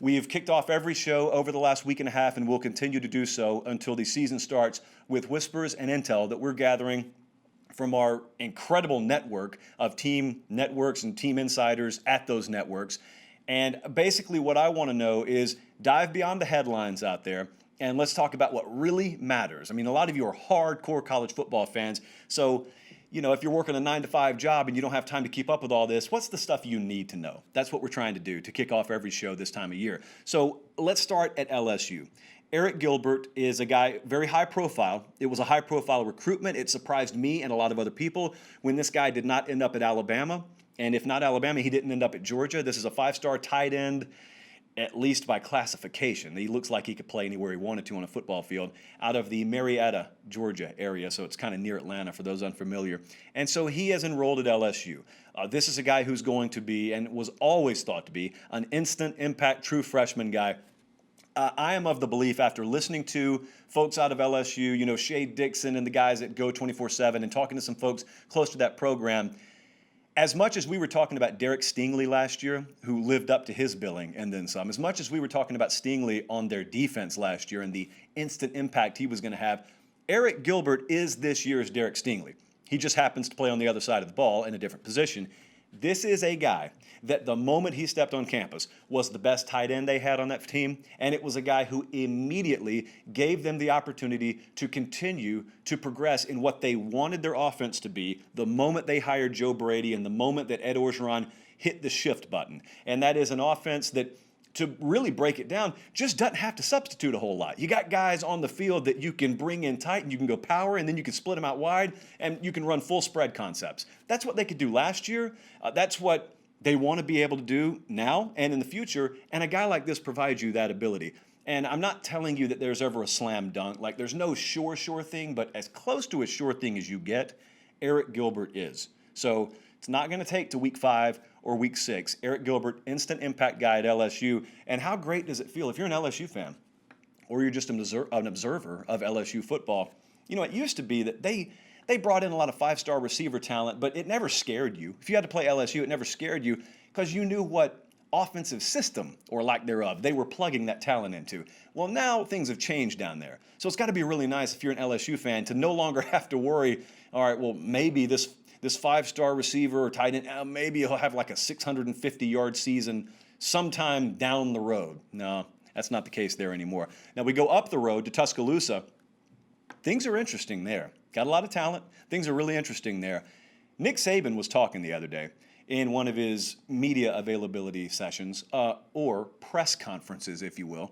We've kicked off every show over the last week and a half, and we'll continue to do so until the season starts with whispers and intel that we're gathering from our incredible network of team networks and team insiders at those networks. And basically what I want to know is dive beyond the headlines out there and let's talk about what really matters. I mean, a lot of you are hardcore college football fans. So, if you're working a 9-to-5 job and you don't have time to keep up with all this, what's the stuff you need to know? That's what we're trying to do to kick off every show this time of year. So let's start at LSU. Eric Gilbert is a guy very high profile. It was a high profile recruitment. It surprised me and a lot of other people when this guy did not end up at Alabama. And if not Alabama, he didn't end up at Georgia. This is a 5-star tight end, at least by classification. He looks like he could play anywhere he wanted to on a football field out of the Marietta, Georgia area. So it's kind of near Atlanta for those unfamiliar. And so he has enrolled at LSU. This is a guy who's going to be, and was always thought to be, an instant impact true freshman guy. I am of the belief, after listening to folks out of LSU, Shea Dixon and the guys at Go 24/7 and talking to some folks close to that program, as much as we were talking about Derek Stingley last year, who lived up to his billing and then some, as much as we were talking about Stingley on their defense last year and the instant impact he was going to have, Eric Gilbert is this year's Derek Stingley. He just happens to play on the other side of the ball in a different position. This is a guy that the moment he stepped on campus was the best tight end they had on that team, and it was a guy who immediately gave them the opportunity to continue to progress in what they wanted their offense to be the moment they hired Joe Brady and the moment that Ed Orgeron hit the shift button. And that is an offense that, to really break it down, just doesn't have to substitute a whole lot. You got guys on the field that you can bring in tight and you can go power, and then you can split them out wide and you can run full spread concepts. That's what they could do last year. That's what they want to be able to do now and in the future, and a guy like this provides you that ability. And I'm not telling you that there's ever a slam dunk. Like, there's no sure thing, but as close to a sure thing as you get, Eric Gilbert is. So it's not going to take to week 5 or week 6. Eric Gilbert, instant impact guy at LSU. And how great does it feel if you're an LSU fan or you're just an observer of LSU football? It used to be that they brought in a lot of 5-star receiver talent, but it never scared you. If you had to play LSU, it never scared you because you knew what offensive system, or lack thereof, they were plugging that talent into. Well, now things have changed down there. So it's got to be really nice if you're an LSU fan to no longer have to worry, all right, well, maybe this 5-star receiver or tight end, maybe he'll have like a 650-yard season sometime down the road. No, that's not the case there anymore. Now we go up the road to Tuscaloosa. Things are interesting there. Got a lot of talent. Things are really interesting there. Nick Saban was talking the other day in one of his media availability sessions, or press conferences, if you will,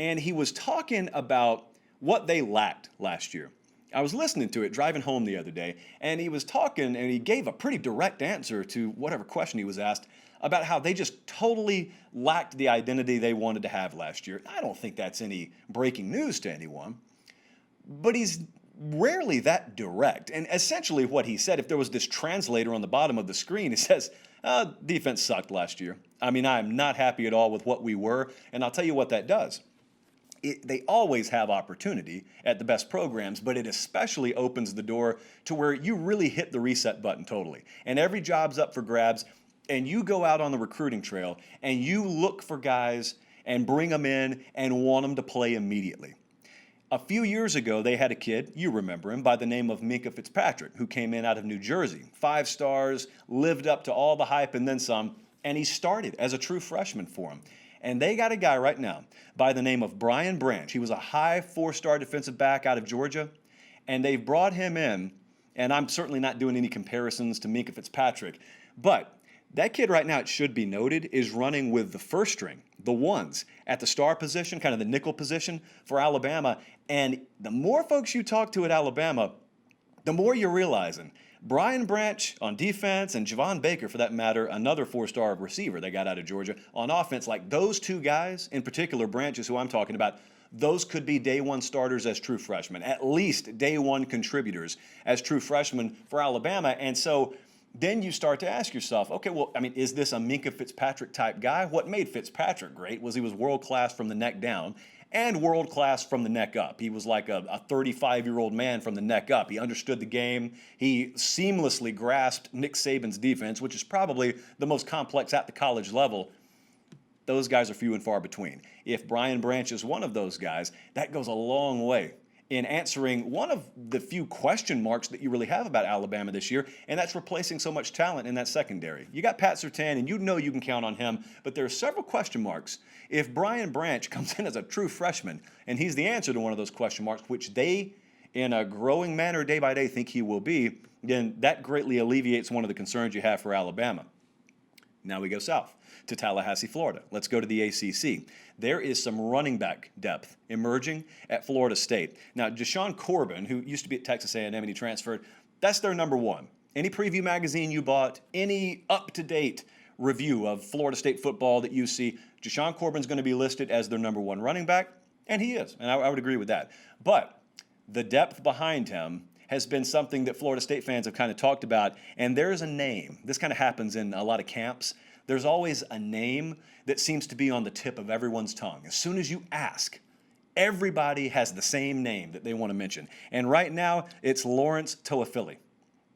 and he was talking about what they lacked last year. I was listening to it driving home the other day, and he was talking, and he gave a pretty direct answer to whatever question he was asked about how they just totally lacked the identity they wanted to have last year. I don't think that's any breaking news to anyone, but he's rarely that direct. And essentially what he said, if there was this translator on the bottom of the screen, he says, defense sucked last year. I mean, I'm not happy at all with what we were, and I'll tell you what that does. They always have opportunity at the best programs, but it especially opens the door to where you really hit the reset button totally. And every job's up for grabs, and you go out on the recruiting trail, and you look for guys and bring them in and want them to play immediately. A few years ago, they had a kid, you remember him, by the name of Minkah Fitzpatrick, who came in out of New Jersey. 5 stars, lived up to all the hype and then some, and he started as a true freshman for them. And they got a guy right now by the name of Brian Branch. He was a high 4-star defensive back out of Georgia, and they've brought him in, and I'm certainly not doing any comparisons to Minkah Fitzpatrick, but that kid right now, it should be noted, is running with the first string, the ones, at the star position, kind of the nickel position for Alabama. And the more folks you talk to at Alabama, the more you're realizing Brian Branch on defense and Javon Baker, for that matter, another 4-star receiver they got out of Georgia, on offense, like those two guys, in particular Branch is who I'm talking about, those could be day one starters as true freshmen, at least day one contributors as true freshmen for Alabama. And so then you start to ask yourself, okay, well, I mean, is this a Minkah Fitzpatrick type guy? What made Fitzpatrick great was he was world-class from the neck down and world-class from the neck up. He was like a 35-year-old man from the neck up. He understood the game. He seamlessly grasped Nick Saban's defense, which is probably the most complex at the college level. those guys are few and far between. If Brian Branch is one of those guys, that goes a long way in answering one of the few question marks that you really have about Alabama this year, and that's replacing so much talent in that secondary. You got Pat Surtain, and you know you can count on him, but there are several question marks. If Brian Branch comes in as a true freshman, and he's the answer to one of those question marks, which they, in a growing manner day by day, think he will be, then that greatly alleviates one of the concerns you have for Alabama. Now we go south to Tallahassee, Florida. Let's go to the ACC. There is some running back depth emerging at Florida State. Now, Jashaun Corbin, who used to be at Texas A&M and he transferred, that's their number one. Any preview magazine you bought, any up-to-date review of Florida State football that you see, Jashaun Corbin's going to be listed as their number one running back, and he is, and I would agree with that. But the depth behind him has been something that Florida State fans have kind of talked about, and there's a name. This kind of happens in a lot of camps. There's always a name that seems to be on the tip of everyone's tongue. As soon as you ask, everybody has the same name that they want to mention. And right now, it's Lawrence Toafili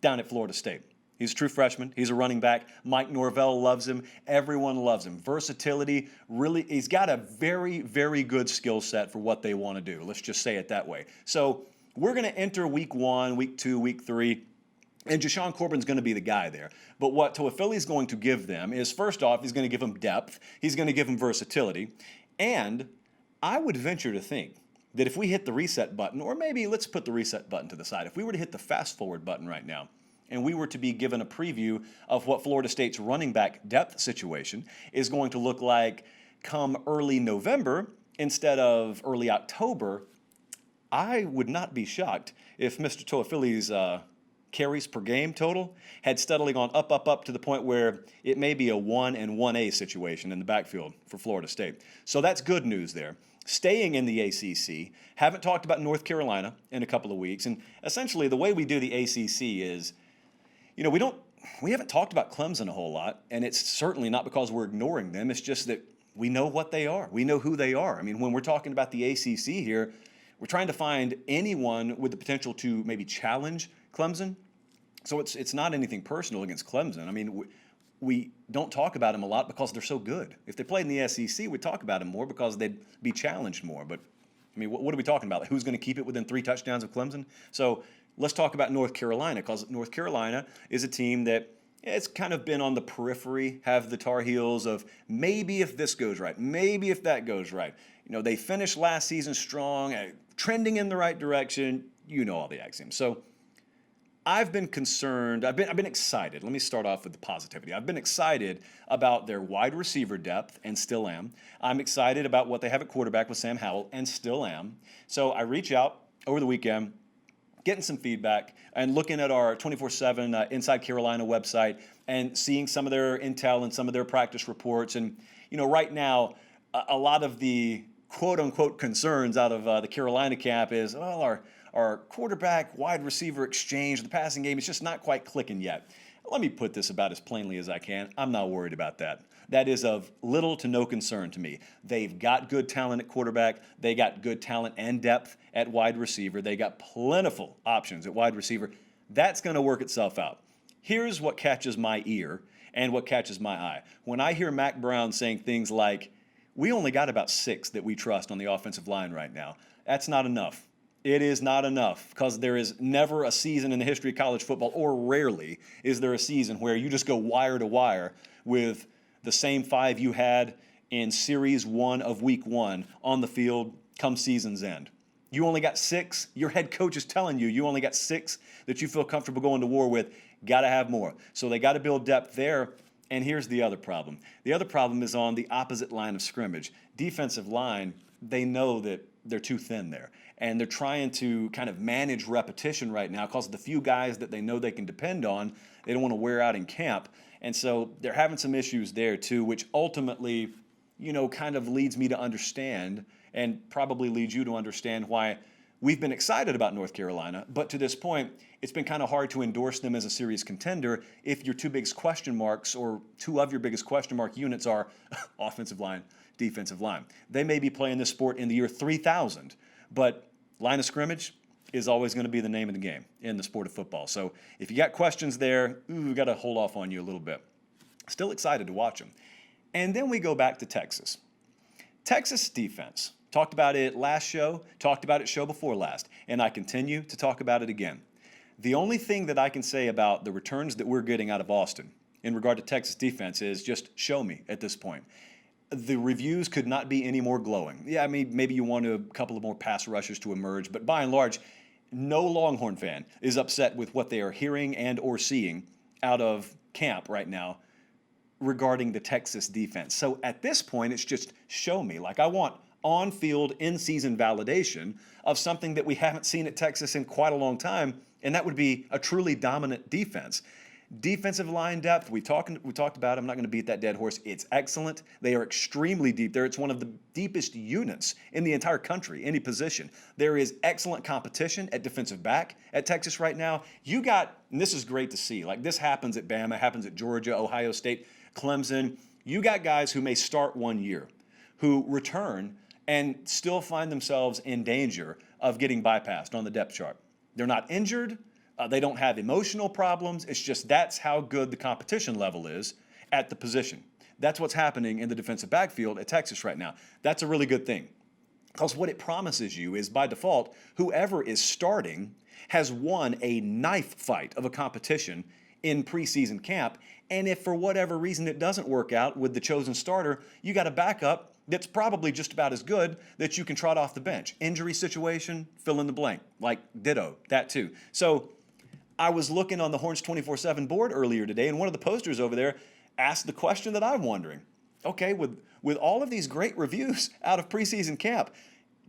down at Florida State. He's a true freshman. He's a running back. Mike Norvell loves him. Everyone loves him. Versatility, really, he's got a very, very good skill set for what they want to do. Let's just say it that way. So we're going to enter week 1, week 2, week 3, and Jashaun Corbin's going to be the guy there. But what Toafili is going to give them is, first off, he's going to give them depth. He's going to give them versatility. And I would venture to think that if we hit the reset button, or maybe let's put the reset button to the side, if we were to hit the fast forward button right now, and we were to be given a preview of what Florida State's running back depth situation is going to look like come early November instead of early October, I would not be shocked if Mr. Toafili's carries per game total had steadily gone up to the point where it may be a 1 and 1A situation in the backfield for Florida State. So that's good news there. Staying in the ACC, haven't talked about North Carolina in a couple of weeks, and essentially the way we do the ACC is, you know, we haven't talked about Clemson a whole lot, and it's certainly not because we're ignoring them. It's just that we know what they are. We know who they are. I mean, when we're talking about the ACC here, we're trying to find anyone with the potential to maybe challenge Clemson. So it's not anything personal against Clemson. I mean, we don't talk about them a lot because they're so good. If they played in the SEC, we'd talk about them more because they'd be challenged more. But, I mean, what are we talking about? Like, who's going to keep it within 3 touchdowns of Clemson? So let's talk about North Carolina, because North Carolina is a team that it's kind of been on the periphery, have the Tar Heels of maybe if this goes right, maybe if that goes right. You know, they finished last season strong, trending in the right direction. You know all the axioms. So I've been concerned. I've been excited. Let me start off with the positivity. I've been excited about their wide receiver depth, and still am. I'm excited about what they have at quarterback with Sam Howell, and still am. So I reach out over the weekend, getting some feedback, and looking at our 24/7 Inside Carolina website and seeing some of their intel and some of their practice reports. And, you know, right now, a lot of the quote-unquote concerns out of the Carolina camp is, well, our quarterback wide receiver exchange, the passing game, is just not quite clicking yet. Let me put this about as plainly as I can. I'm not worried about that. That is of little to no concern to me. They've got good talent at quarterback. They got good talent and depth at wide receiver. They got plentiful options at wide receiver. That's going to work itself out. Here's what catches my ear and what catches my eye. When I hear Mac Brown saying things like, we only got about 6 that we trust on the offensive line right now, that's not enough. It is not enough, because there is never a season in the history of college football, or rarely is there a season where you just go wire to wire with the same 5 you had in Series 1 of Week 1 on the field come season's end. You only got 6. Your head coach is telling you you only got 6 that you feel comfortable going to war with. Got to have more. So they got to build depth there. And here's the other problem. The other problem is on the opposite line of scrimmage. Defensive line, they know that they're too thin there. And they're trying to kind of manage repetition right now because the few guys that they know they can depend on, they don't want to wear out in camp. And so they're having some issues there too, which ultimately, you know, kind of leads me to understand, and probably leads you to understand, why we've been excited about North Carolina, but to this point, it's been kind of hard to endorse them as a serious contender if your 2 biggest question marks, or 2 of your biggest question mark units, are offensive line, defensive line. They may be playing this sport in the year 3000, but line of scrimmage is always going to be the name of the game in the sport of football. So if you got questions there, we've got to hold off on you a little bit. Still excited to watch them. And then we go back to Texas. Texas defense. Talked about it last show, talked about it show before last, and I continue to talk about it again. The only thing that I can say about the returns that we're getting out of Austin in regard to Texas defense is just show me at this point. The reviews could not be any more glowing. Yeah, I mean, maybe you want a couple of more pass rushers to emerge, but by and large, no Longhorn fan is upset with what they are hearing and or seeing out of camp right now regarding the Texas defense. So at this point, it's just show me. Like, I want on-field, in-season validation of something that we haven't seen at Texas in quite a long time, and that would be a truly dominant defense. Defensive line depth, we talked about it. I'm not going to beat that dead horse. It's excellent. They are extremely deep there. It's one of the deepest units in the entire country, any position. There is excellent competition at defensive back at Texas right now. You got, and this is great to see, like this happens at Bama, happens at Georgia, Ohio State, Clemson. You got guys who may start 1 year, who return and still find themselves in danger of getting bypassed on the depth chart. They're not injured. They don't have emotional problems. It's just that's how good the competition level is at the position. That's what's happening in the defensive backfield at Texas right now. That's a really good thing. Because what it promises you is, by default, whoever is starting has won a knife fight of a competition in preseason camp. And if for whatever reason it doesn't work out with the chosen starter, you got a backup that's probably just about as good that you can trot off the bench. Injury situation, fill in the blank. Like ditto, that too. So I was looking on the Horns 24/7 board earlier today, and one of the posters over there asked the question that I'm wondering. Okay, with all of these great reviews out of preseason camp,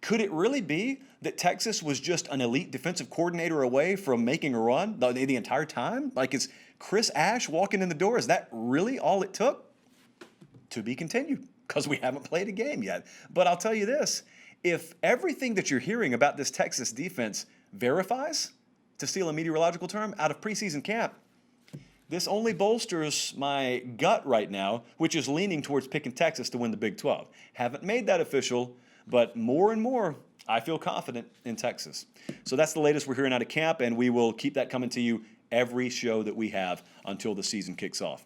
could it really be that Texas was just an elite defensive coordinator away from making a run the entire time? Like, is Chris Ash walking in the door? Is that really all it took? To be continued, because we haven't played a game yet. But I'll tell you this, if everything that you're hearing about this Texas defense verifies, to steal a meteorological term, out of preseason camp, this only bolsters my gut right now, which is leaning towards picking Texas to win the Big 12. Haven't made that official, but more and more, I feel confident in Texas. So that's the latest we're hearing out of camp, and we will keep that coming to you every show that we have until the season kicks off.